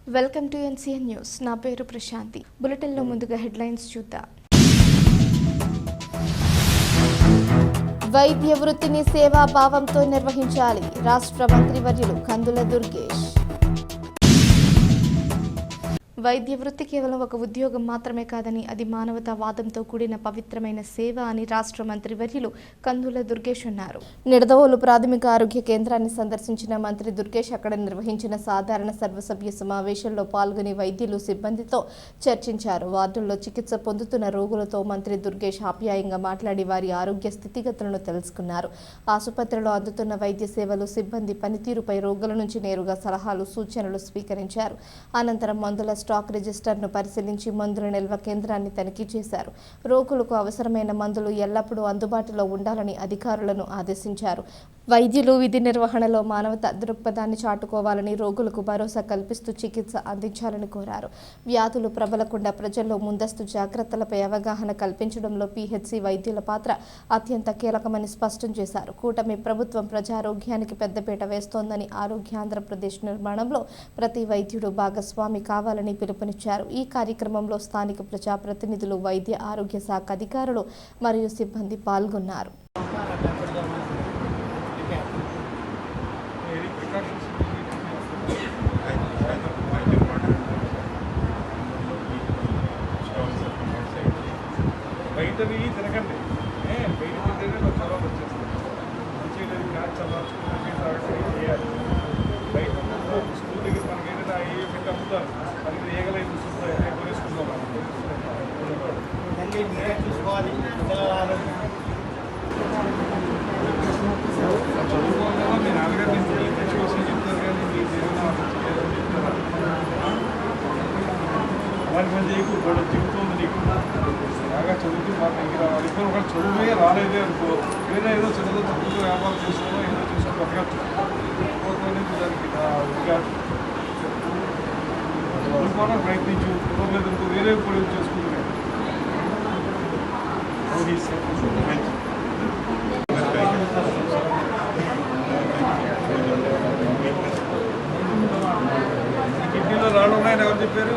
Welcome to NCN news. నా పేరు ప్రశాంతి. బులెటిన్లో ముందుగా హెడ్లైన్స్ చూద్దాం. వైద్య వృత్తిని సేవాభావంతో నిర్వహించాలి. రాష్ట్ర మంత్రివర్యులు కందుల దుర్గేష్. వైద్య వృత్తి కేవలం ఒక ఉద్యోగం మాత్రమే కాదని, అది మానవతావాదంతో కూడిన పవిత్రమైన సేవ అని రాష్ట్ర మంత్రివర్యులు కందుల దుర్గేష్ అన్నారు. నిడదవోలు ప్రాథమిక ఆరోగ్య కేంద్రాన్ని సందర్శించిన మంత్రి దుర్గేష్ అక్కడ నిర్వహించిన సాధారణ సర్వసభ్య సమావేశంలో పాల్గొని వైద్యులు, సిబ్బందితో చర్చించారు. వార్డుల్లో చికిత్స పొందుతున్న రోగులతో మంత్రి దుర్గేష్ ఆప్యాయంగా మాట్లాడి వారి ఆరోగ్య స్థితిగతులను తెలుసుకున్నారు. ఆసుపత్రిలో అందుతున్న వైద్య సేవలు, సిబ్బంది పనితీరుపై రోగుల నుంచి నేరుగా సలహాలు, సూచనలు స్వీకరించారు. అనంతరం మందుల స్టాక్ రిజిస్టర్ను పరిశీలించి మందుల నిల్వ కేంద్రాన్ని తనిఖీ చేశారు. రోగులకు అవసరమైన మందులు ఎల్లప్పుడూ అందుబాటులో ఉండాలని అధికారులను ఆదేశించారు. వైద్యులు విధి నిర్వహణలో మానవతా దృక్పథాన్ని చాటుకోవాలని, రోగులకు భరోసా కల్పిస్తూ చికిత్స అందించాలని కోరారు. వ్యాధులు ప్రబలకుండా ప్రజల్లో ముందస్తు జాగ్రత్తలపై అవగాహన కల్పించడంలో పీహెచ్సీ వైద్యుల పాత్ర అత్యంత కీలకమని స్పష్టం చేశారు. కూటమి ప్రభుత్వం ప్రజారోగ్యానికి పెద్దపీట వేస్తోందని, ఆరోగ్యాంధ్రప్రదేశ్ నిర్మాణంలో ప్రతి వైద్యుడు భాగస్వామి కావాలని పిలుపునిచ్చారు. ఈ కార్యక్రమంలో స్థానిక ప్రజాప్రతినిధులు, వైద్య ఆరోగ్య శాఖ అధికారులు మరియు సిబ్బంది పాల్గొన్నారు. బయటవి తినకండి, బయట తింటేనే జ్వరాలు వచ్చేస్తాయి. మంచిగా క్యాచ్ చల్లార్చుకుని చేయాలి. బయట స్కూల్ దగ్గర మనకి ఏంటంటే అవి పెట్టి అమ్ముతారు. మనకి ఏగలేదు చూస్తాయి, కొనేసుకుంటాం. చూసుకోవాలి చదువుకోవాలా. మీ నాన్నగారు మంచి విషయం చెప్తారు, కానీ మీ అలాంటి పని చేయకు. గొడవ జీవితం నీకు బాగా చదువుతూ మాకు ఇంక రావాలి. ఇప్పుడు ఒక చదువే రాలేదే అనుకో, వేరే ఏదో చదువుతో చదువుతూ వ్యాపారం చేసుకోవడం, ఏదో చేసుకుని బతకచ్చు. నుంచి దానికి చదువుకోవడం ప్రయత్నించు. కుదరలేదు అనుకో, వేరే పొడి చేసుకుంటున్నాయి. కిడ్నీలో రాళ్ళు ఉన్నాయని ఎవరు చెప్పారు?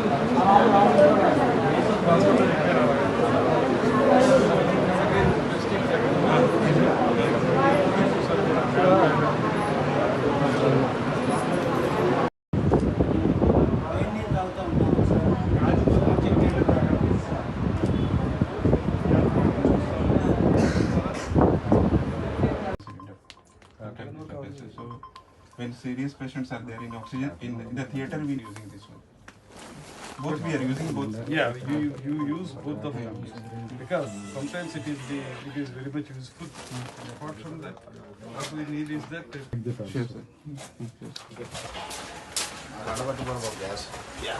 So when serious patients are there in oxygen, in the theater we are using this one. Both we are using both. Yeah, you use both of them because sometimes it is very much useful. Apart from that, what we need is that. Sure, sir. Yeah.